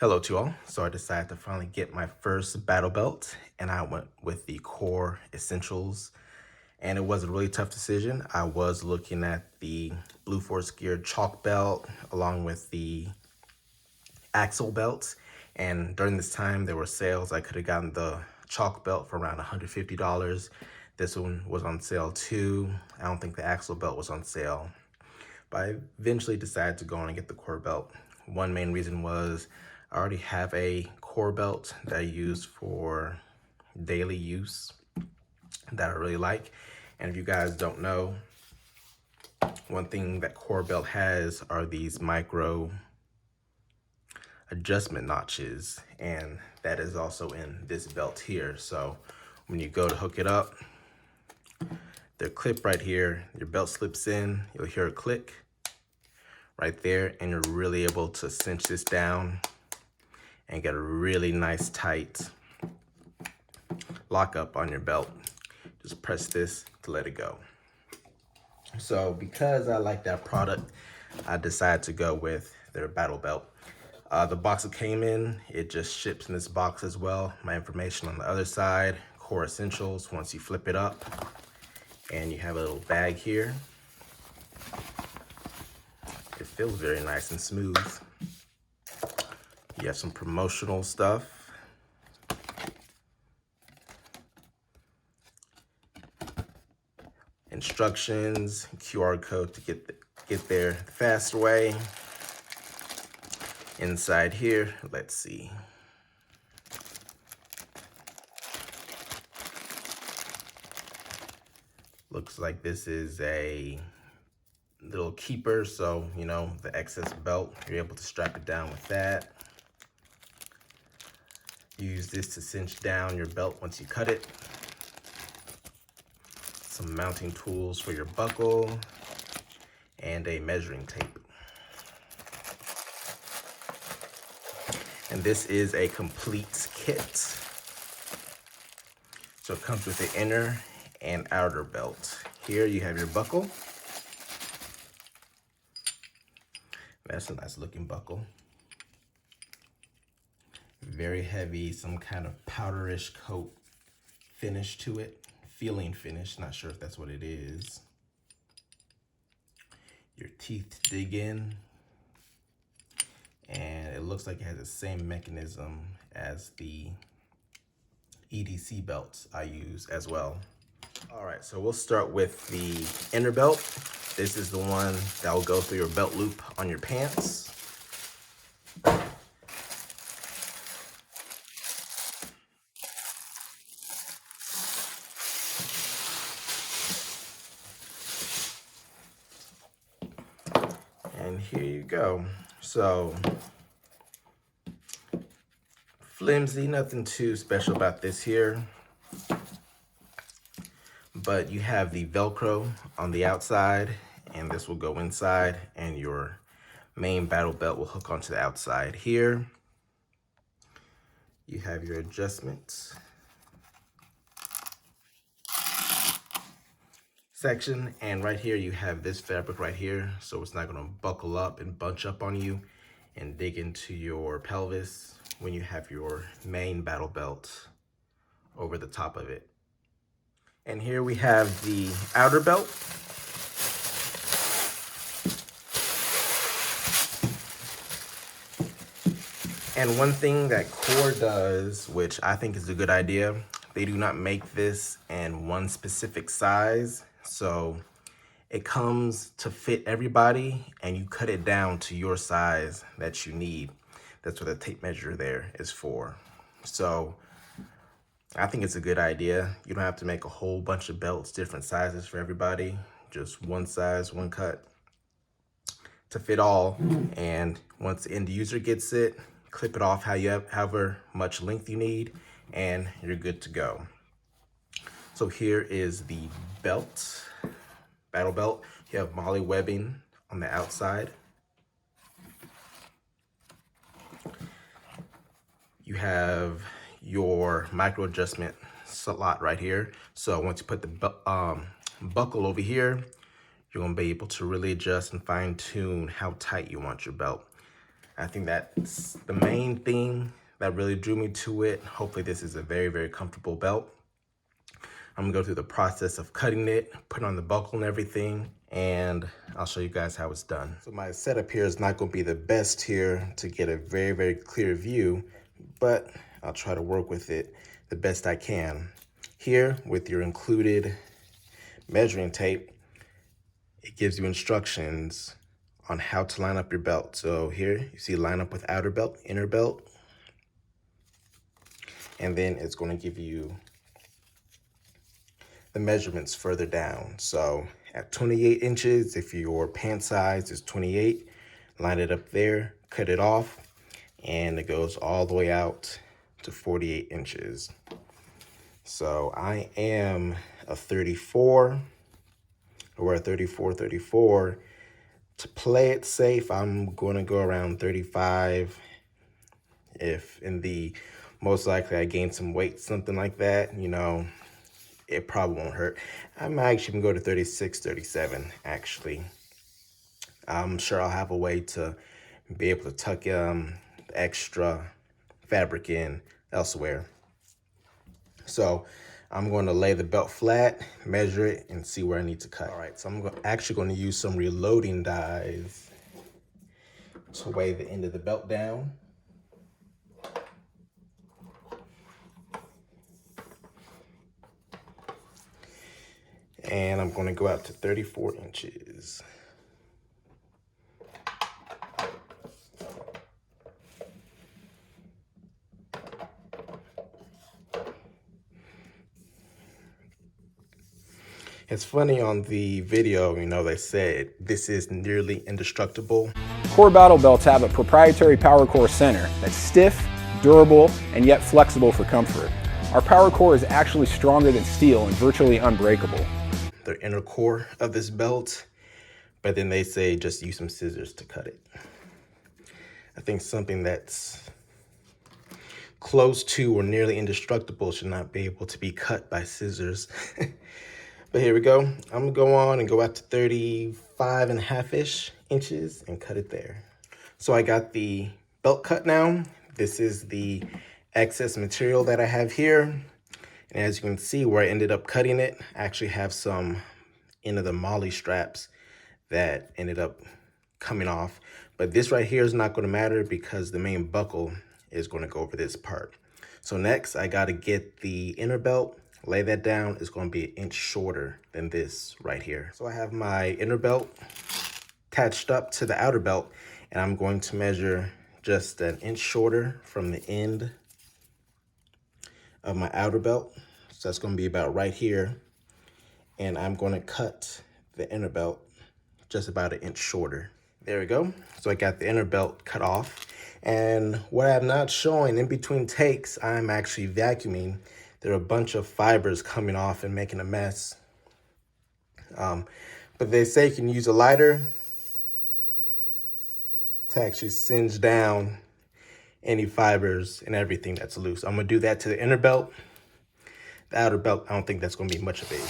Hello to all. So I decided to finally get my first battle belt and I went with the Kore Essentials and it was a really tough decision. I was looking at the Blue Force Gear chalk belt along with the axle belts, and during this time there were sales. I could have gotten the chalk belt for around $150. This one was on sale too. I don't think the axle belt was on sale, but I eventually decided to go on and get the Kore belt. One main reason was I already have a Kore belt that I use for daily use that I really like. And if you guys don't know, one thing that Kore belt has are these micro adjustment notches, and that is also in this belt here. So when you go to hook it up, the clip right here, your belt slips in, you'll hear a click right there, and you're really able to cinch this down and get a really nice tight lock up on your belt. Just press this to let it go. So because I like that product, I decided to go with their battle belt. The box it came in, it just ships in this box as well. My information on the other side, Kore Essentials. Once you flip it up and you have a little bag here, it feels very nice and smooth. You have some promotional stuff. Instructions, QR code to get there the fast way. Inside here, let's see. Looks like this is a little keeper, so you know, the excess belt, you're able to strap it down with that. Use this to cinch down your belt once you cut it. Some mounting tools for your buckle and a measuring tape. And this is a complete kit. So it comes with the inner and outer belt. Here you have your buckle. That's a nice looking buckle. Very heavy, some kind of powderish coat finish to it. Feeling finish, not sure if that's what it is. Your teeth dig in. And it looks like it has the same mechanism as the EDC belts I use as well. All right, so we'll start with the inner belt. This is the one that will go through your belt loop on your pants. And here you go. So flimsy, nothing too special about this here. But you have the Velcro on the outside, and this will go inside, and your main battle belt will hook onto the outside here. You have your adjustments section, and right here you have this fabric right here, so it's not going to buckle up and bunch up on you and dig into your pelvis when you have your main battle belt over the top of it. And here we have the outer belt. And one thing that Kore does, which I think is a good idea, they do not make this in one specific size. So it comes to fit everybody, and you cut it down to your size that you need. That's what the tape measure there is for. So I think it's a good idea. You don't have to make a whole bunch of belts, different sizes for everybody. Just one size, one cut to fit all. And once the end user gets it, clip it off however much length you need, and you're good to go. So here is the belt, battle belt. You have MOLLE webbing on the outside. You have your micro adjustment slot right here. So once you put the buckle over here, you're gonna be able to really adjust and fine tune how tight you want your belt. I think that's the main thing that really drew me to it. Hopefully this is a very, very comfortable belt. I'm gonna go through the process of cutting it, putting on the buckle and everything, and I'll show you guys how it's done. So my setup here is not gonna be the best here to get a very, very clear view, but I'll try to work with it the best I can. Here, with your included measuring tape, it gives you instructions on how to line up your belt. So here, you see line up with outer belt, inner belt, and then it's gonna give you the measurements further down. So at 28 inches, if your pant size is 28, line it up there, cut it off, and it goes all the way out to 48 inches. So I am a 34, or a 34. To play it safe, I'm gonna go around 35. If in the most likely I gain some weight, something like that, you know, it probably won't hurt. I might actually go to 36, 37, actually. I'm sure I'll have a way to be able to tuck extra fabric in elsewhere. So I'm going to lay the belt flat, measure it, and see where I need to cut. All right, so I'm actually going to use some reloading dies to weigh the end of the belt down. And I'm going to go out to 34 inches. It's funny, on the video, you know, they said this is nearly indestructible. Kore battle belts have a proprietary power core center that's stiff, durable, and yet flexible for comfort. Our power core is actually stronger than steel and virtually unbreakable. The inner core of this belt, but then they say just use some scissors to cut it. I think something that's close to or nearly indestructible should not be able to be cut by scissors. But here we go. I'm gonna go on and go out to 35.5-ish inches and cut it there. So I got the belt cut now. This is the excess material that I have here. And as you can see where I ended up cutting it, I actually have some end of the molly straps that ended up coming off. But this right here is not gonna matter because the main buckle is gonna go over this part. So next I gotta get the inner belt, lay that down. It's going to be 1 inch shorter than this right here. So I have my inner belt attached up to the outer belt, and I'm going to measure just 1 inch shorter from the end of my outer belt. So that's going to be about right here. And I'm going to cut the inner belt just about 1 inch shorter. There we go. So I got the inner belt cut off. And what I'm not showing, in between takes, I'm actually vacuuming. There are a bunch of fibers coming off and making a mess. But they say you can use a lighter to actually singe down any fibers and everything that's loose. I'm gonna do that to the inner belt. The outer belt, I don't think that's gonna be much of an issue.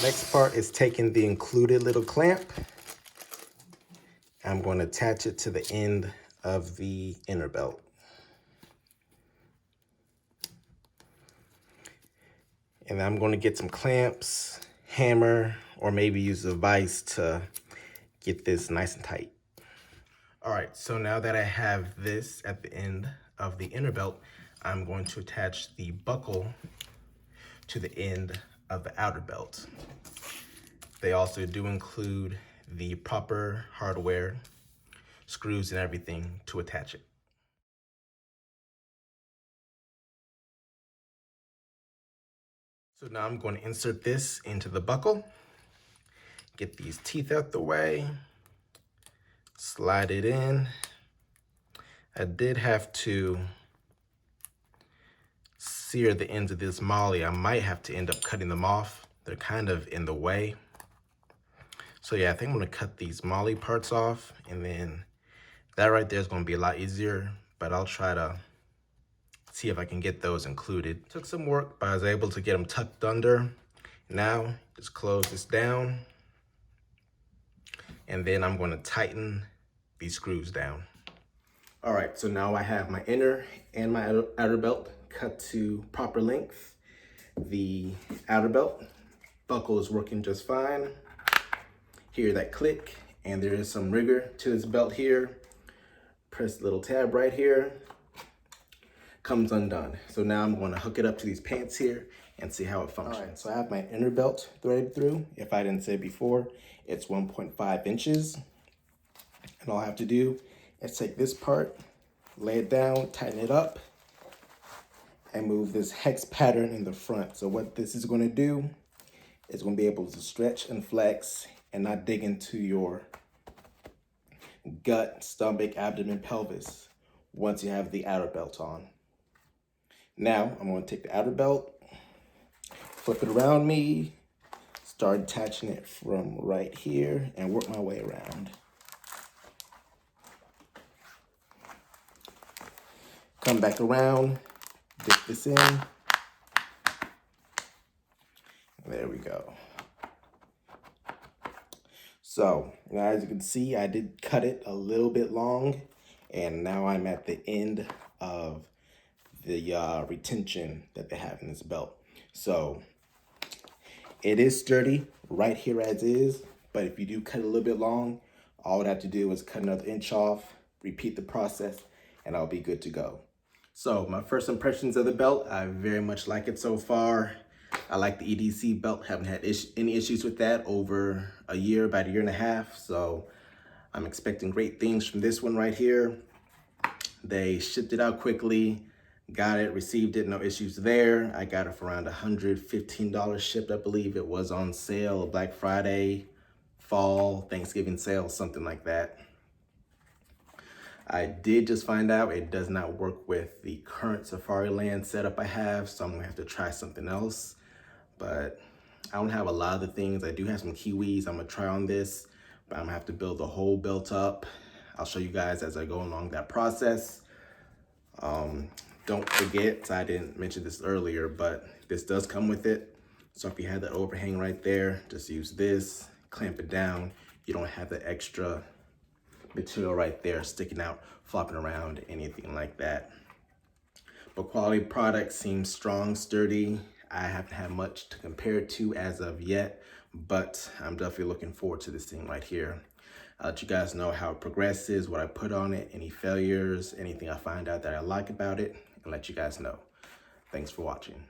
Next part is taking the included little clamp. I'm going to attach it to the end of the inner belt. And I'm going to get some clamps, hammer, or maybe use a vise to get this nice and tight. All right, so now that I have this at the end of the inner belt, I'm going to attach the buckle to the end of the outer belt. They also do include the proper hardware, screws and everything to attach it. So now I'm going to insert this into the buckle, get these teeth out the way, slide it in. I did have to sear the ends of this molly. I might have to end up cutting them off. They're kind of in the way. So yeah, I think I'm gonna cut these molly parts off, and then that right there is gonna be a lot easier, but I'll try to see if I can get those included. Took some work, but I was able to get them tucked under. Now, just close this down. and then I'm going to tighten these screws down. All right, so now I have my inner and my outer belt cut to proper length. The outer belt buckle is working just fine. Hear that click, and there is some rigor to this belt here. Press the little tab right here, comes undone. So now I'm going to hook it up to these pants here and see how it functions. All right, so I have my inner belt threaded through. If I didn't say before, it's 1.5 inches. And all I have to do is take this part, lay it down, tighten it up, and move this hex pattern in the front. So what this is going to do is going to be able to stretch and flex and not dig into your gut, stomach, abdomen, pelvis once you have the outer belt on. Now I'm going to take the outer belt, flip it around me, start attaching it from right here and work my way around. Come back around, dip this in. There we go. So now as you can see, I did cut it a little bit long, and now I'm at the end of the retention that they have in this belt. So it is sturdy right here as is, but if you do cut it a little bit long, all I would have to do is cut another inch off, repeat the process, and I'll be good to go. So my first impressions of the belt, I very much like it so far. I like the EDC belt, haven't had any issues with that over a year, about a year and a half. So I'm expecting great things from this one right here. They shipped it out quickly, got it, received it, no issues there. I got it for around $115 shipped, I believe. It was on sale, Black Friday, fall, Thanksgiving sale, something like that. I did just find out it does not work with the current Safariland setup I have, so I'm gonna have to try something else. But I don't have a lot of the things. I do have some Kiwis I'm gonna try on this, but I'm gonna have to build the whole belt up. I'll show you guys as I go along that process. Don't forget, I didn't mention this earlier, but this does come with it. So if you have that overhang right there, just use this, clamp it down. You don't have the extra material right there sticking out, flopping around, anything like that. But quality product seems strong, sturdy. I haven't had much to compare it to as of yet, but I'm definitely looking forward to this thing right here. I'll let you guys know how it progresses, what I put on it, any failures, anything I find out that I like about it, and let you guys know. Thanks for watching.